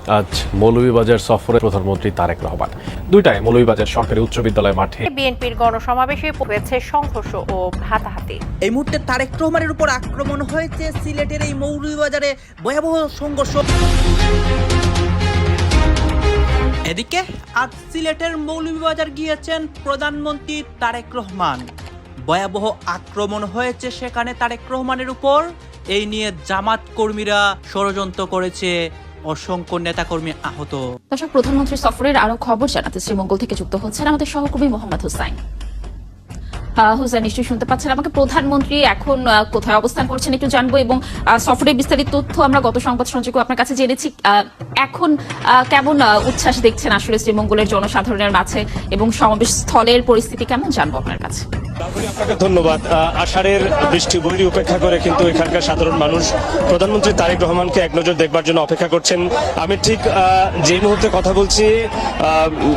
আজ মৌলভীবাজার সফরে প্রধানমন্ত্রী তারেক রহমান। দুইটায় মৌলভীবাজার সরকারি উচ্চ বিদ্যালয় মাঠে বিএনপির গণসমাবেশে হয়েছে সংঘর্ষ ও হাতাহাতি। এই মুহূর্তে তারেক রহমানের উপর আক্রমণ হয়েছে সিলেটের এই মৌলভীবাজারে ভয়াবহ সংঘর্ষ। এদিকে আজ সিলেটের মৌলভীবাজার গিয়েছেন প্রধানমন্ত্রী তারেক রহমান। ভয়াবহ আক্রমণ হয়েছে সেখানে তারেক রহমানের উপর। এই নিয়ে জামাত কর্মীরা ষড়যন্ত্র করেছে, অসংখ্য নেতাকর্মী আহত। দর্শক, প্রধানমন্ত্রী সফরের আরো খবর জানাতে শ্রীমঙ্গল থেকে যুক্ত হচ্ছেন আমাদের সহকর্মী মোহাম্মদ হুসাইন। হুসাইন, নিশ্চয়ই শুনতে পাচ্ছেন আমাকে। প্রধানমন্ত্রী এখন কোথায় অবস্থান করছেন একটু জানবো, এবং সফরের বিস্তারিত তথ্য আমরা গত সংবাদ সংযোগে আপনার কাছে জেনেছি। এখন কেমন উচ্ছ্বাস দেখছেন আসলে শ্রীমঙ্গলের জনসাধারণের মাঝে, এবং সমাবেশ স্থলের পরিস্থিতি কেমন জানবো আপনার কাছে। আপনাকে ধন্যবাদ। আষাঢ়ের বৃষ্টি বৈরি উপেক্ষা করে কিন্তু এখানকার সাধারণ মানুষ প্রধানমন্ত্রী তারেক রহমানকে এক নজর দেখবার জন্য অপেক্ষা করছেন। আমি ঠিক যে মুহূর্তে কথা বলছি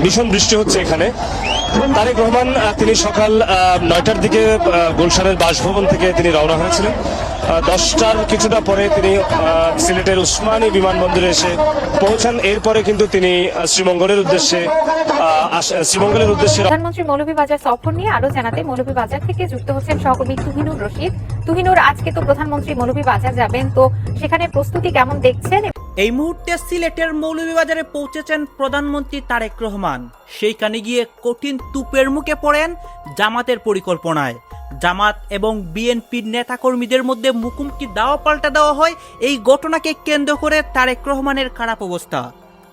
ভীষণ বৃষ্টি হচ্ছে এখানে। তারেক রহমান তিনি সকাল 9টার দিকে গুলশানের বাসভবন থেকে তিনি রওনা হয়েছিলেন। 10টার কিছুটা পরে তিনি সিলেটের উসমানী বিমানবন্দরে এসে পৌঁছান। এরপরে কিন্তু তিনি শ্রীমঙ্গলের উদ্দেশ্যে প্রধানমন্ত্রী মৌলভীবাজার সফর নিয়ে আরো জানাতে মৌলভীবাজার থেকে যুক্ত হচ্ছেন সহকর্মী তুহিনুর রশিদ। তুহিনুর, আজকে তো প্রধানমন্ত্রী মৌলভীবাজার যাবেন, তো সেখানে প্রস্তুতি কেমন দেখছেন? এই মুহূর্তে সিলেটের মৌলভীবাজারে পৌঁছেছেন প্রধানমন্ত্রী তারেক রহমান। সেইখানে গিয়ে কঠিন তুপের মুখে পড়েন জামাতের পরিকল্পনায়। জামাত এবং বিএনপির নেতাকর্মীদের মধ্যে মুখোমুখি দাওয়া পাল্টা দেওয়া হয়। এই ঘটনাকে কেন্দ্র করে তারেক রহমানের খারাপ অবস্থা।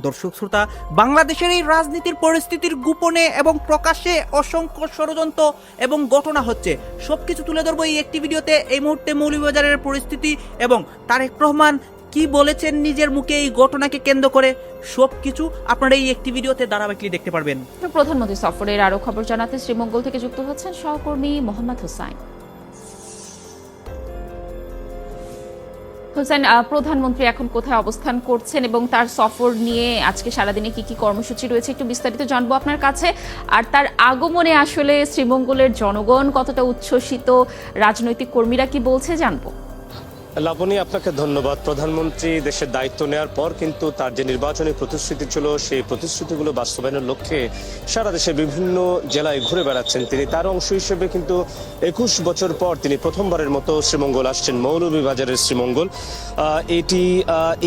দর্শক শ্রোতা, বাংলাদেশের এই রাজনীতির পরিস্থিতির গোপনে এবং প্রকাশ্যে অসংখ্য ষড়যন্ত্র এবং ঘটনা হচ্ছে। সবকিছু তুলে ধরবো এই একটি ভিডিওতে। এই মুহূর্তে মৌলভীবাজারের পরিস্থিতি এবং তারেক রহমান কি বলেছেন নিজের মুখে এই ঘটনাকে কেন্দ্র করে, সবকিছু আপনারা এই একটি ভিডিওতে ধারাবাহিকলি দেখতে পারবেন। প্রধানমন্ত্রী সফরের আরো খবর জানাতে শ্রীমঙ্গল থেকে যুক্ত হচ্ছেন সহকর্মী মোহাম্মদ হুসাইন। হুসাইন, প্রধানমন্ত্রী এখন কোথায় অবস্থান করছেন এবং তার সফর নিয়ে আজকে সারাদিনে কি কি কর্মসূচি রয়েছে একটু বিস্তারিত জানবো আপনার কাছে। আর তার আগমনে আসলে শ্রীমঙ্গলের জনগণ কতটা উচ্ছ্বসিত, রাজনৈতিক কর্মীরা কি বলছে জানবো। লাবণী, আপনাকে ধন্যবাদ। প্রধানমন্ত্রী দেশের দায়িত্ব নেওয়ার পর কিন্তু তার যে নির্বাচনী প্রতিশ্রুতি ছিল, সেই প্রতিশ্রুতিগুলো বাস্তবায়নের লক্ষ্যে সারা দেশের বিভিন্ন জেলায় ঘুরে বেড়াচ্ছেন তিনি। তার অংশ হিসেবে কিন্তু 21 বছর পর তিনি প্রথমবারের মতো শ্রীমঙ্গল আসছেন, মৌলভীবাজারের শ্রীমঙ্গল।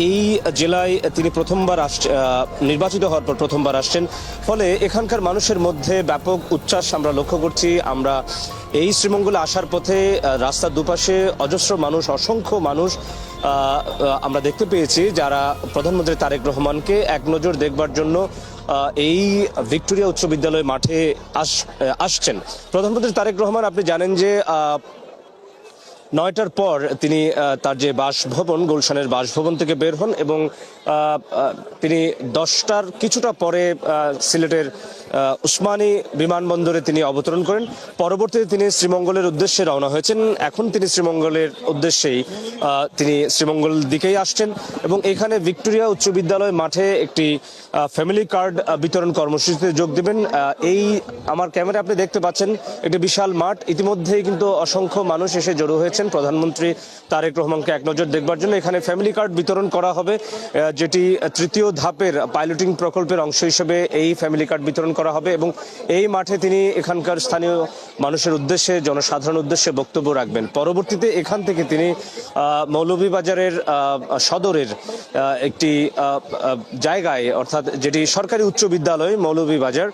এই জেলায় তিনি প্রথমবার নির্বাচিত হওয়ার পর প্রথমবার আসছেন। ফলে এখানকার মানুষের মধ্যে ব্যাপক উচ্ছ্বাস আমরা লক্ষ্য করছি। আমরা এই শ্রীমঙ্গলে আসার পথে রাস্তার দুপাশে অজস্র মানুষ, অসংখ্য মানুষ আমরা দেখতে পেয়েছি, যারা প্রধানমন্ত্রী তারেক রহমানকে এক নজর দেখবার জন্য এই ভিক্টোরিয়া উচ্চ বিদ্যালয় মাঠে আসছেন। প্রধানমন্ত্রী তারেক রহমান, আপনি জানেন যে 9টার পর তিনি তার যে বাসভবন, গুলশানের বাসভবন থেকে বের হন এবং তিনি 10টার কিছুটা পরে সিলেটের উসমানী বিমানবন্দরে তিনি অবতরণ করেন। পরবর্তীতে তিনি শ্রীমঙ্গলের উদ্দেশ্যে রওনা হয়েছেন। এখন তিনি শ্রীমঙ্গলের উদ্দেশ্যেই তিনি শ্রীমঙ্গল দিকেই আসছেন এবং এখানে ভিক্টোরিয়া উচ্চ বিদ্যালয় মাঠে একটি ফ্যামিলি কার্ড বিতরণ কর্মসূচিতে যোগ দেবেন। এই আমার ক্যামেরা আপনি দেখতে পাচ্ছেন একটি বিশাল মাঠ। ইতিমধ্যেই কিন্তু অসংখ্য মানুষ এসে জড়ো হয়েছেন প্রধানমন্ত্রী তারেক রহমানকে এক নজর দেখবার জন্য। এখানে ফ্যামিলি কার্ড বিতরণ করা হবে, যেটি তৃতীয় ধাপের পাইলটিং প্রকল্পের অংশ হিসেবে এই ফ্যামিলি কার্ড বিতরণ করা হবে এবং এই মাঠে তিনি এখানকার স্থানীয় মানুষের উদ্দেশ্যে, জনসাধারণ উদ্দেশ্যে বক্তব্য রাখবেন। পরবর্তীতে এখান থেকে তিনি মৌলভীবাজারের সদরের একটি জায়গায়, অর্থাৎ যেটি সরকারি উচ্চ বিদ্যালয় মৌলভীবাজার,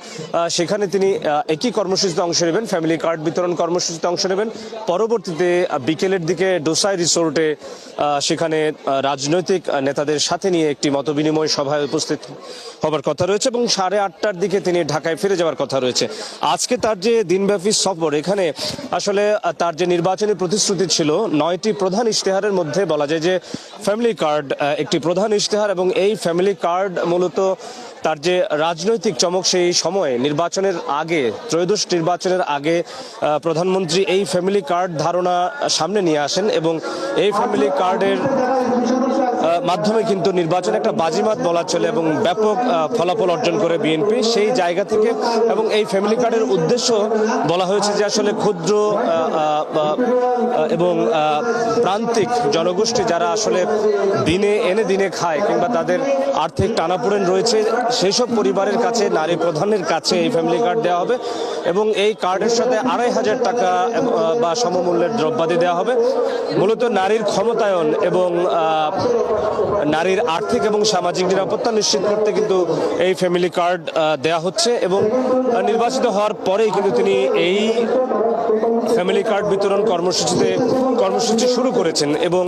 সেখানে তিনি একই কর্মসূচিতে অংশ নেবেন, ফ্যামিলি কার্ড বিতরণ কর্মসূচিতে অংশ নেবেন। পরবর্তীতে বিকেলের দিকে ডোসাই রিসোর্টে সেখানে রাজনৈতিক নেতাদের সাথে নিয়ে একটি মতবিনিময় সভায় উপস্থিত হবার কথা রয়েছে এবং 8:30টার দিকে তিনি ঢাকায় ফিরে যাওয়ার কথা রয়েছে। আজকে তার যে দিনব্যাপী সফর, এখানে আসলে তার যে নির্বাচনী প্রতিশ্রুতি ছিল 9টি প্রধান ইশতেহারের মধ্যে বলা যায় যে ফ্যামিলি কার্ড একটি প্রধান ইশতেহার এবং এই ফ্যামিলি কার্ড মূলত তার যে রাজনৈতিক চমক, সেই সময়ে নির্বাচনের আগে, ত্রয়োদশ নির্বাচনের আগে প্রধানমন্ত্রী এই ফ্যামিলি কার্ড ধারণা সামনে নিয়ে আসেন এবং এই ফ্যামিলি কার্ডের মাধ্যমে কিন্তু নির্বাচনে একটা বাজিমাত বলা চলে এবং ব্যাপক ফলাফল অর্জন করে বিএনপি। সেই জায়গা থেকে এবং এই ফ্যামিলি কার্ডের উদ্দেশ্য বলা হয়েছে যে আসলে ক্ষুদ্র এবং প্রান্তিক জনগোষ্ঠী যারা আসলে দিনে এনে দিনে খায় কিংবা তাদের আর্থিক টানাপোড়েন রয়েছে সেই সব পরিবারের কাছে, নারী প্রধানের কাছে এই ফ্যামিলি কার্ড দেওয়া হবে এবং এই কার্ডের সাথে ২৫০০ টাকা বা সমমূল্যের দ্রব্যাদি দেওয়া হবে। মূলত নারীর ক্ষমতায়ন এবং নারীর আর্থিক এবং সামাজিক নিরাপত্তা নিশ্চিত করতে কিন্তু এই ফ্যামিলি কার্ড দেওয়া হচ্ছে এবং নির্বাচিত হওয়ার পরেই কিন্তু তিনি এই ফ্যামিলি কার্ড বিতরণ কর্মসূচি শুরু করেছেন এবং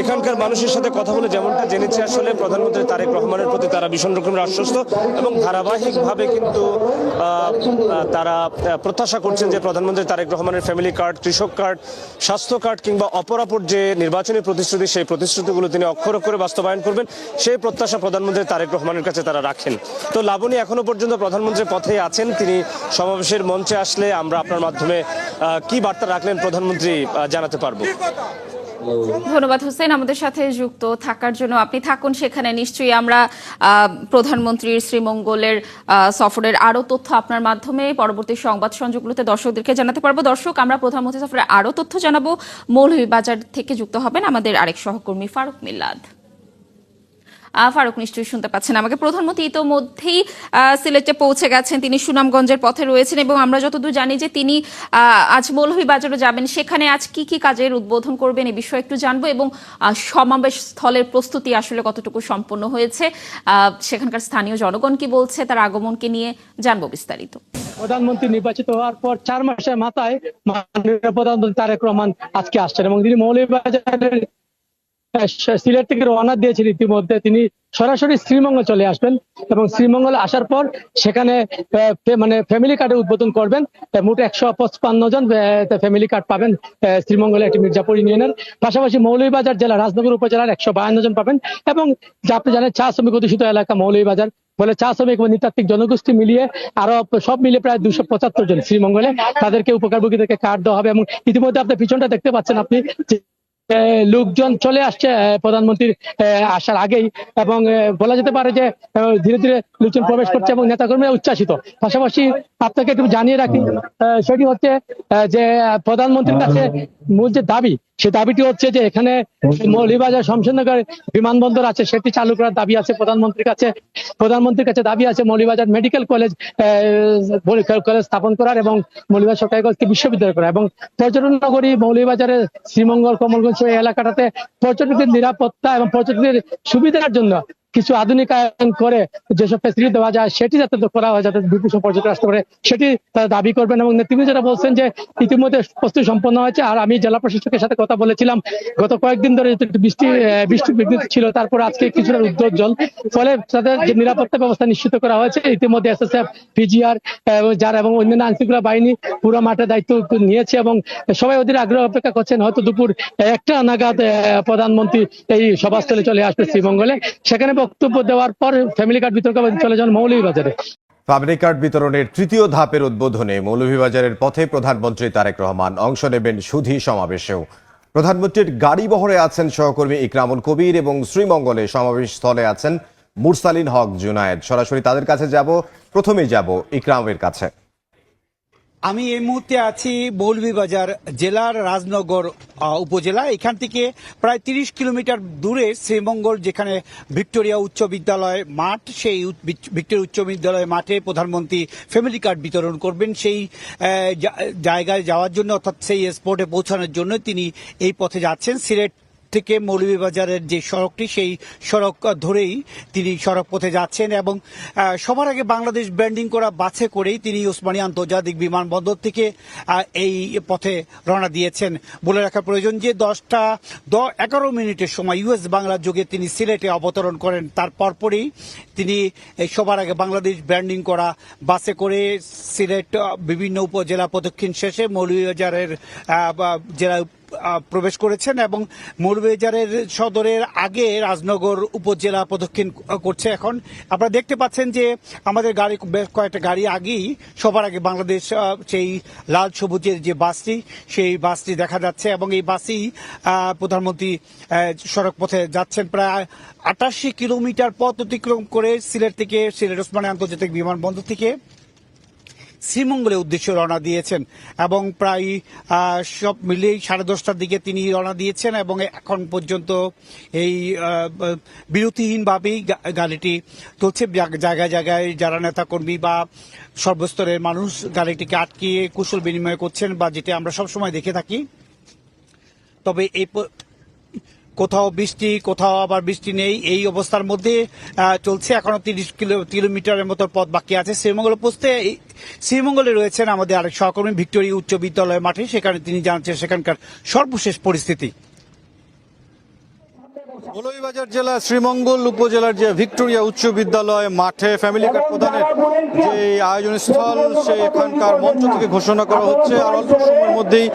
এখানকার মানুষের সাথে কথা বলে যেমনটা জেনেছি আসলে প্রধানমন্ত্রী তারেক রহমানের প্রতি তারা ভীষণ রকমের আশ্বস্ত এবং ধারাবাহিকভাবে কিন্তু তারা প্রত্যাশা করছেন যে প্রধানমন্ত্রী তারেক রহমানের ফ্যামিলি কার্ড, কৃষক কার্ড, স্বাস্থ্য কার্ড কিংবা অপরাপর যে নির্বাচনী প্রতিশ্রুতি সেই প্রতিশ্রুতিগুলো তিনি অক্ষর অক্ষরে বাস্তবায়ন করবেন, সেই প্রত্যাশা প্রধানমন্ত্রী তারেক রহমানের কাছে তারা রাখেন। তো লাবণী, এখনো পর্যন্ত প্রধানমন্ত্রী পথে আছেন, তিনি সমাবেশের মঞ্চে আসলে আমরা আপনার মাধ্যমে কি বার্তা রাখলেন প্রধানমন্ত্রী জানাতে পারবো। ধন্যবাদ হোসেন আমাদের সাথে যুক্ত থাকার জন্য। আপনি থাকুন সেখানে, নিশ্চয়ই আমরা প্রধানমন্ত্রীর শ্রীমঙ্গলের সফরের আরো তথ্য আপনার মাধ্যমে পরবর্তী সংবাদ সংযোগগুলোতে দর্শকদেরকে জানাতে পারবো। দর্শক, আমরা প্রধানমন্ত্রী সফরের আরো তথ্য জানাবো। মৌলভীবাজার থেকে যুক্ত হবেন আমাদের আরেক সহকর্মী ফারুক মিল্লাদ। ফারুক, নিশ্চয়ই শুনতে পাচ্ছেন আমাকে। প্রধানমন্ত্রী ইতোমধ্যেই সিলেটে পৌঁছে গেছেন, তিনি সুনামগঞ্জের পথে রয়েছেন এবং আমরা যতদূর জানি যে তিনি আজ মৌলভীবাজারে যাবেন। সেখানে আজ কি কি কাজের উদ্বোধন করবেন এই বিষয়ে একটু জানবো এবং সমাবেশ স্থলের প্রস্তুতি আসলে কতটুকু সম্পন্ন হয়েছে, সেখানকার স্থানীয় জনগণ কি বলছে, তার আগমনকে নিয়ে জানবো বিস্তারিত। প্রধানমন্ত্রী নির্বাচিত হওয়ার পর ৪ মাসের মাথায় মাননীয় প্রধানমন্ত্রী তারেক রহমান আজকে আসছেন এবং তিনি মৌলভীবাজারের সিলেট থেকে রওনা দিয়েছেন। ইতিমধ্যে তিনি সরাসরি শ্রীমঙ্গল চলে আসবেন এবং শ্রীমঙ্গল আসার পর সেখানে মানে ফ্যামিলি কার্ডের উদ্বোধন করবেন। মোট ১৫৫ জন ফ্যামিলি কার্ড পাবেন শ্রীমঙ্গলের একটি মির্জাপুর ইউনিয়নের। পাশাপাশি মৌলভীবাজার জেলা রাজনগর উপজেলার ১৫২ জন পাবেন এবং যা আপনি জানেন চা শ্রমিক অধ্যুষিত এলাকা মৌলভীবাজার, বলে চা শ্রমিক এবং নৃতাত্ত্বিক জনগোষ্ঠী মিলিয়ে আরো সব মিলিয়ে প্রায় ২৭৫ জন শ্রীমঙ্গলে তাদেরকে উপকারভোগীদেরকে কার্ড দেওয়া হবে। এবং ইতিমধ্যে আপনার পিছনটা দেখতে পাচ্ছেন আপনি, লোকজন চলে আসছে প্রধানমন্ত্রীর আসার আগেই এবং বলা যেতে পারে যে ধীরে ধীরে লোকজন প্রবেশ করছে এবং নেতাকর্মীরা উচ্ছ্বাসিত। পাশাপাশি আপনাকে একটু জানিয়ে রাখি, সেটি হচ্ছে যে প্রধানমন্ত্রীর কাছে মূল যে দাবি, সেই দাবিটি হচ্ছে যে এখানে মৌলভীবাজার শমশেরনগর বিমানবন্দর আছে সেটি চালু করার দাবি আছে প্রধানমন্ত্রীর কাছে দাবি আছে মৌলভীবাজার মেডিকেল কলেজ স্থাপন করার এবং মৌলভীবাজার সরকারি কলেজকে বিশ্ববিদ্যালয় করা এবং পর্যটন নগরী মৌলভীবাজারের শ্রীমঙ্গল, কমলগঞ্জ এই এলাকাটাতে পর্যটকদের নিরাপত্তা এবং পর্যটকদের সুবিধার জন্য কিছু আধুনিকায়ন করে যেসব ফ্যাসিলিটি দেওয়া যায় সেটি যাতে করা হয়, যাতে বিপুল পর্যটক আসতে পারে, সেটি তারা দাবি করবেন। এবং নেতৃবৃন্দ যারা বলছেন যে ইতিমধ্যে প্রস্তুতি সম্পন্ন হয়েছে। আর আমি জেলা প্রশাসকের সাথে কথা বলেছিলাম, গত কয়েকদিন ধরে বৃষ্টি বিঘ্নিত ছিল, তারপর আজকে কিছুটা উদ্যোগ ফলে তাদের যে নিরাপত্তা ব্যবস্থা নিশ্চিত করা হয়েছে। ইতিমধ্যে এসএসএফ, পিজিআর যারা এবং অন্যান্য আইনশৃঙ্খলা বাহিনী পুরো মাঠে দায়িত্ব নিয়েছে এবং সবাই ওদের আগ্রহ অপেক্ষা করছেন হয়তো দুপুর 1টা নাগাদ প্রধানমন্ত্রী এই সভাস্থলে চলে আসবে শ্রীমঙ্গলে। সেখানে বক্তব্য দেওয়ার পর ফ্যামিলি কার্ড বিতরণ চলে যান মৌলভীবাজারে। ফ্যামিলি কার্ড বিতরণের তৃতীয় ধাপের উদ্বোধনে মৌলভীবাজারের পথে প্রধানমন্ত্রী তারেক রহমান অংশ নেবেন সুধী সমাবেশেও। প্রধানমন্ত্রীর গাড়ি বহরে আছেন সহকর্মী ইকরামুল কবির এবং শ্রীমঙ্গলে সমাবেশ স্থলে আছেন মুরসালিন হক জুনায়েদ। সরাসরি তাদের কাছে যাব, প্রথমেই যাব ইকরামের কাছে। আমি এই মুহূর্তে আছি মৌলভীবাজার জেলার রাজনগর উপজেলা। এখান থেকে প্রায় ৩০ কিলোমিটার দূরে শ্রীমঙ্গল, যেখানে ভিক্টোরিয়া উচ্চ বিদ্যালয় মাঠ, সেই ভিক্টোরিয়া উচ্চ বিদ্যালয় মাঠে প্রধানমন্ত্রী ফ্যামিলি কার্ড বিতরণ করবেন। সেই জায়গায় যাওয়ার জন্য, অর্থাৎ সেই স্পটে পৌঁছানোর জন্য তিনি এই পথে যাচ্ছেন। সিলেট থেকে মৌলভীবাজারের যে সড়কটি, সেই সড়ক ধরেই তিনি সড়ক পথে যাচ্ছেন এবং সবার আগে বাংলাদেশ ব্র্যান্ডিং করা বাসে করেই তিনি ওসমানী আন্তর্জাতিক বিমানবন্দর থেকে এই পথে রওনা দিয়েছেন। বলে রাখা প্রয়োজন যে 11 মিনিটের সময় ইউএস বাংলা যোগে তিনি সিলেটে অবতরণ করেন। তার পরপরই তিনি সবার আগে বাংলাদেশ ব্র্যান্ডিং করা বাসে করে সিলেট বিভিন্ন উপজেলা প্রদক্ষিণ শেষে মৌলভীবাজারের জেলা প্রবেশ করেছেন এবং মৌলভীবাজারের সদরের আগে রাজনগর উপজেলা প্রদক্ষিণ করছে। এখন আপনারা দেখতে পাচ্ছেন যে আমাদের গাড়ি বেশ কয়েকটা গাড়ি আগেই সবার আগে বাংলাদেশ সেই লাল সবুজের যে বাসটি সেই বাসটি দেখা যাচ্ছে এবং এই বাসেই প্রধানমন্ত্রী সড়ক পথে যাচ্ছেন। প্রায় 88 কিলোমিটার পথ অতিক্রম করে সিলেট ওসমানী আন্তর্জাতিক বিমানবন্দর থেকে শ্রীমঙ্গলের উদ্দেশ্যে রওনা দিয়েছেন এবং প্রায় সব মিলিয়ে 10:30টার দিকে তিনি রওনা দিয়েছেন এবং এখন পর্যন্ত এই বিরতিহীনভাবেই গাড়িটি চলছে। জায়গায় জায়গায় যারা নেতাকর্মী বা সর্বস্তরের মানুষ গাড়িটিকে আটকিয়ে কুশল বিনিময় করছেন, বা যেটা আমরা সবসময় দেখে থাকি। তবে এই কোথাও বৃষ্টি, কোথাও আবার বৃষ্টি নেই, এই অবস্থার মধ্যে চলছে। এখনো 30 কিলোমিটারের মতো পথ বাকি আছে শ্রীমঙ্গল পৌঁছতে। শ্রীমঙ্গলে রয়েছেন আমাদের আরেক সহকর্মী ভিক্টোরিয়া উচ্চ বিদ্যালয় মাঠে, সেখানে তিনি জানাচ্ছেন সেখানকার সর্বশেষ পরিস্থিতি। মৌলভীবাজার জেলা শ্রীমঙ্গল উপজেলার যে ভিক্টোরিয়া উচ্চ বিদ্যালয় মাঠে ফ্যামিলি কার্ড প্রদানের যে আয়োজন স্থল, সেখানকার মঞ্চ থেকে ঘোষণা করা হচ্ছে আর অল্প সময়ের মধ্যেই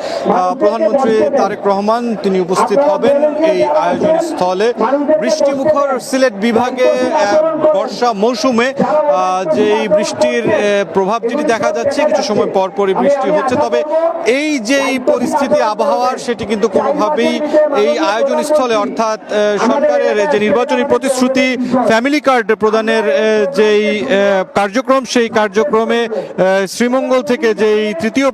প্রধানমন্ত্রী তারেক রহমান তিনি উপস্থিত হবেন এই আয়োজন স্থলে। বৃষ্টিমুখর সিলেট বিভাগে বর্ষা মৌসুমে যে বৃষ্টির প্রভাব যেটি দেখা যাচ্ছে, কিছু সময় পর পরই বৃষ্টি হচ্ছে, তবে এই যে পরিস্থিতি আবহাওয়ার সেটি কিন্তু কোনোভাবেই এই আয়োজন স্থলে অর্থাৎ সরকারের যে নির্বাচনী প্রতিশ্রুতি ফ্যামিলি কার্ড প্রদানের যেই কার্যক্রম, সেই কার্যক্রমে শ্রীমঙ্গল থেকে যেই তৃতীয়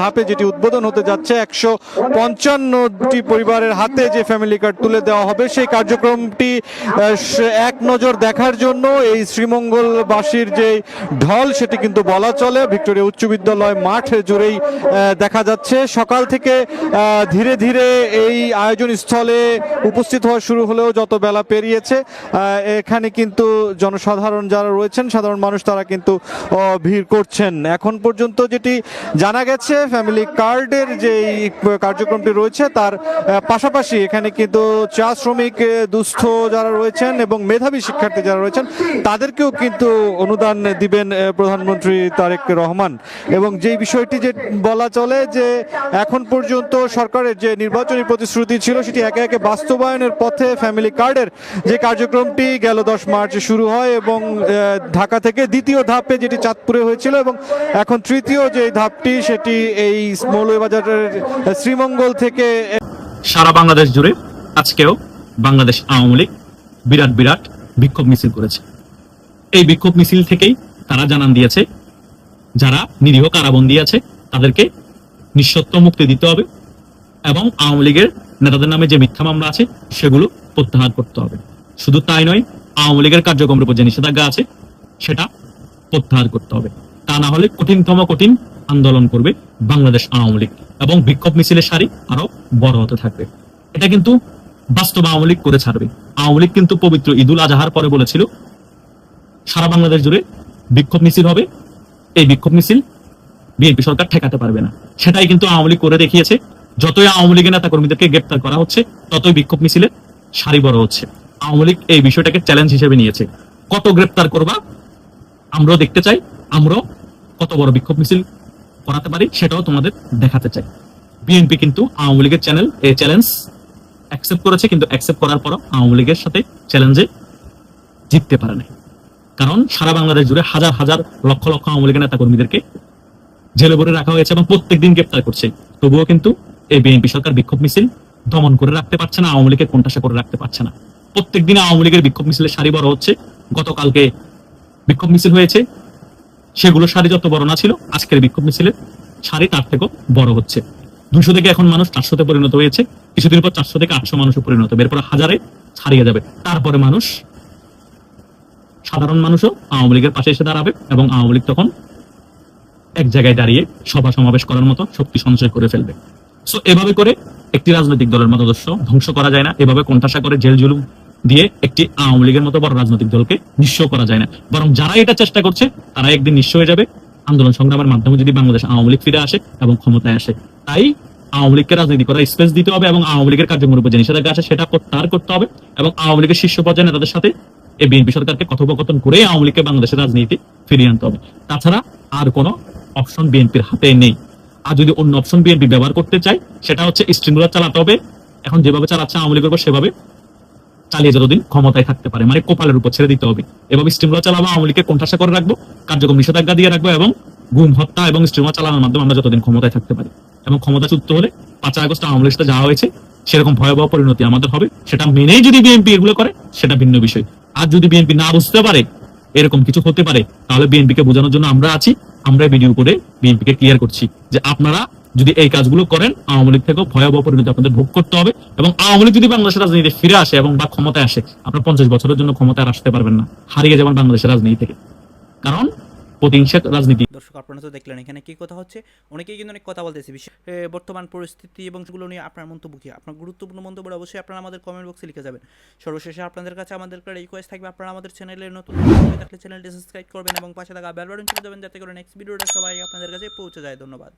ধাপে যেটি উদ্বোধন হতে যাচ্ছে, 155টি পরিবারের হাতে যে ফ্যামিলি কার্ড তুলে দেওয়া হবে, সেই কার্যক্রমটি এক নজর দেখার জন্য এই শ্রীমঙ্গলবাসীর যে ঢল সেটি কিন্তু বলা চলে ভিক্টোরিয়া উচ্চ বিদ্যালয় মাঠ জুড়েই দেখা যাচ্ছে। সকাল থেকে ধীরে ধীরে এই আয়োজন স্থলে উপস্থিত হওয়া শুরু হলেও যত বেলা পেরিয়েছে এখানে কিন্তু জনসাধারণ যারা রয়েছেন, সাধারণ মানুষ, তারা কিন্তু ভিড় করছেন। এখন পর্যন্ত যেটি জানা গেছে, ফ্যামিলি কার্ডের যে কার্যক্রমটি রয়েছে তার পাশাপাশি এখানে কিন্তু চা শ্রমিক, দুস্থ যারা রয়েছেন এবং মেধাবী শিক্ষার্থী যারা রয়েছেন তাদেরকেও কিন্তু অনুদান দিবেন প্রধানমন্ত্রী তারেক রহমান। এবং যেই বিষয়টি যে বলা চলে যে এখন পর্যন্ত সরকারের যে নির্বাচনী প্রতিশ্রুতি ছিল সেটি একে একে বাস্তবায়নের পথে ফ্যামিলি কার্ডের যে কার্যক্রমটি গেল 10 মার্চ শুরু হয় এবং ঢাকা থেকে দ্বিতীয় ধাপে যেটি চাঁদপুরে হয়েছিল এবং এখন তৃতীয় যে ধাপটি সেটি এই মৌলভীবাজারের শ্রীমঙ্গল থেকে। সারা বাংলাদেশ জুড়ে আজকেও বাংলাদেশ আওয়ামী লীগ বিরাট বিক্ষোভ মিছিল করেছে। এই বিক্ষোভ মিছিল থেকেই তারা জানান দিয়েছে যারা নিরীহ কারাবন্দী আছে তাদেরকে নিঃশর্ত মুক্তি দিতে হবে এবং আওয়ামী লীগের নেতাদের নামে যে মিথ্যা মামলা আছে সেগুলো প্রত্যাহার করতে হবে। শুধু তাই নয়, আওয়ামী লীগের কার্যক্রমের উপর যে নিষেধাজ্ঞা আছে সেটা প্রত্যাহার করতে হবে। তা না হলে কঠিনতম কঠিন আন্দোলন করবে বাংলাদেশ আওয়ামী লীগ এবং বিক্ষোভ মিছিলের সারি আরো বড় হতে থাকবে। এটা কিন্তু বাস্তব আওয়ামী লীগ করে ছাড়বে। আওয়ামী লীগ কিন্তু পবিত্র ঈদুল আজহার পরে বলেছিল সারা বাংলাদেশ জুড়ে বিক্ষোভ মিছিল হবে, এই বিক্ষোভ মিছিল বিএনপি সরকার ঠেকাতে পারবে না। সেটাই কিন্তু আওয়ামী লীগ করে দেখিয়েছে। যতই আওয়ামী লীগের নেতা কর্মীদেরকে গ্রেপ্তার করা হচ্ছে ততই বিক্ষোভ মিছিলের সারি বড় হচ্ছে। আওয়ামী লীগ এই বিষয়টাকে চ্যালেঞ্জ হিসেবে নিয়েছে। কত গ্রেপ্তার করবা আমরাও দেখতে চাই, আমরাও কত বড় বিক্ষোভ মিছিল করাতে পারি সেটাও তোমাদের দেখাতে চাই। বিএনপি কিন্তু আওয়ামী লীগের চ্যালেঞ্জ অ্যাকসেপ্ট করেছে, কিন্তু অ্যাকসেপ্ট করার পরও আওয়ামী লীগের সাথে চ্যালেঞ্জে জিততে পারে না। কারণ সারা বাংলাদেশ জুড়ে হাজার হাজার লক্ষ লক্ষ আওয়ামী লীগের নেতা কর্মীদেরকে জেলে ভরে রাখা হয়েছে এবং প্রত্যেকদিন গ্রেপ্তার করছে। তবুও কিন্তু এই বিএনপি সরকার বিক্ষোভ মিছিল দমন করে রাখতে পারছে না, আওয়ামী লীগের কোণঠাসা করে রাখতে পারছে না। প্রত্যেকদিন আওয়ামী লীগের বিক্ষোভ মিছিলের সারি বড় হচ্ছে। গতকালকে বিক্ষোভ মিছিল হয়েছে, সেগুলো সারি যত বড় না ছিল, আজকের বিক্ষোভ মিছিলের সারি তার থেকেও বড় হচ্ছে। 200 থেকে এখন মানুষ 400-তে পরিণত হয়েছে, কিছুদিন পর 400 থেকে 800 মানুষে পরিণত হবে, এরপর হাজারে ছাড়িয়ে যাবে। তারপরে মানুষ, সাধারণ মানুষও আওয়ামী লীগের পাশে এসে দাঁড়াবে এবং আওয়ামী লীগ তখন এক জায়গায় দাঁড়িয়ে সভা সমাবেশ করার মতো শক্তি সঞ্চয় করে ফেলবে। সো এভাবে করে একটি রাজনৈতিক দলের মতাদর্শ ধ্বংস করা যায় না, এভাবে কোণঠাসা করে জেল জুলুম দিয়ে একটি আওয়ামী লীগের মতো বড় রাজনৈতিক দলকে নিঃস্ব করা যায় না। বরং যারা এটা চেষ্টা করছে তারা একদিন নিঃস্ব হয়ে যাবে আন্দোলন সংগ্রামের মাধ্যমে, যদি বাংলাদেশ আওয়ামী লীগ ফিরে আসে এবং ক্ষমতায় আসে। তাই আওয়ামী লীগকে রাজনীতি করার স্পেস দিতে হবে এবং আওয়ামী লীগের কার্যক্রমের উপর যে নিষেধাজ্ঞা আছে সেটা প্রত্যাহার করতে হবে এবং আওয়ামী লীগের শীর্ষ পর্যায়ে নেতাদের সাথে এই বিএনপি সরকারকে কথোপকথন করে আওয়ামী লীগকে বাংলাদেশের রাজনীতি ফিরিয়ে আনতে হবে। তাছাড়া আর কোনো অপশন বিএনপির হাতে নেই। আর যদি অন্য অপশন বিএনপি ব্যবহার করতে চায় সেটা হচ্ছে স্ট্রিমুলার চালাতে হবে। এখন যেভাবে চালাচ্ছে আওয়ামী লীগের উপর সেভাবে চালিয়ে যতদিন ক্ষমতায় থাকতে পারে, মানে কপালের উপর ছেড়ে দিতে হবে। এভাবে স্ট্রিমুলার চালাবো, আওয়ামী লীগকে কোণঠাসা করে রাখবো, কার্যক্রম নিষেধাজ্ঞা দিয়ে রাখবো এবং গুম হত্যা এবং স্ট্রিমুলার চালানোর মাধ্যমে আমরা যতদিন ক্ষমতায় থাকতে পারি। এবং ক্ষমতাচ্যুত হলে 5 আগস্ট আওয়ামী লীগের সাথে যাওয়া হয়েছে সেরকম ভয়াবহ পরিণতি আমাদের হবে। সেটা মেনেই যদি বিএনপি এগুলো করে সেটা ভিন্ন বিষয়। আর যদি বিএনপি না বুঝতে পারে এরকম কিছু হতে পারে, তাহলে বিএনপিকে বোঝানোর জন্য আমরা আছি। আমরা ভিডিও করে বিএনপিকে ক্লিয়ার করছি যে আপনারা যদি এই কাজগুলো করেন আওয়ামী লীগ থেকেও ভয়াবহ পরিণতি আপনাদের ভোগ করতে হবে। এবং আওয়ামী লীগ যদি বাংলাদেশের রাজনীতিতে ফিরে আসে এবং বা ক্ষমতায় আসে, আপনারা 50 বছরের জন্য ক্ষমতায় আসতে পারবেন না, হারিয়ে যাবেন বাংলাদেশের রাজনীতি থেকে। কারণ প্রতিহিংসার রাজনীতি। দর্শক আপনারা তো দেখলেন এখানে কি কথা হচ্ছে, অনেকেই কিন্তু অনেক কথা বলতেছে বর্তমান পরিস্থিতি এবং সেগুলো নিয়ে আপনার মন্তব্য কি, আপনার গুরুত্বপূর্ণ মন্তব্য অবশ্যই আপনারা আমাদের কমেন্ট বক্সে লিখে যাবেন। সর্বশেষে আপনাদের কাছে আমাদের রিকোয়েস্ট থাকবে আপনারা আমাদের চ্যানেলে নতুন হয়ে থাকলে চ্যানেলটি সাবস্ক্রাইব করবেন এবং পাশে থাকা বেল বাটন টিপে দেবেন যাতে করে নেক্সট ভিডিওটা সবাই আপনাদের কাছে পৌঁছে যায়। ধন্যবাদ।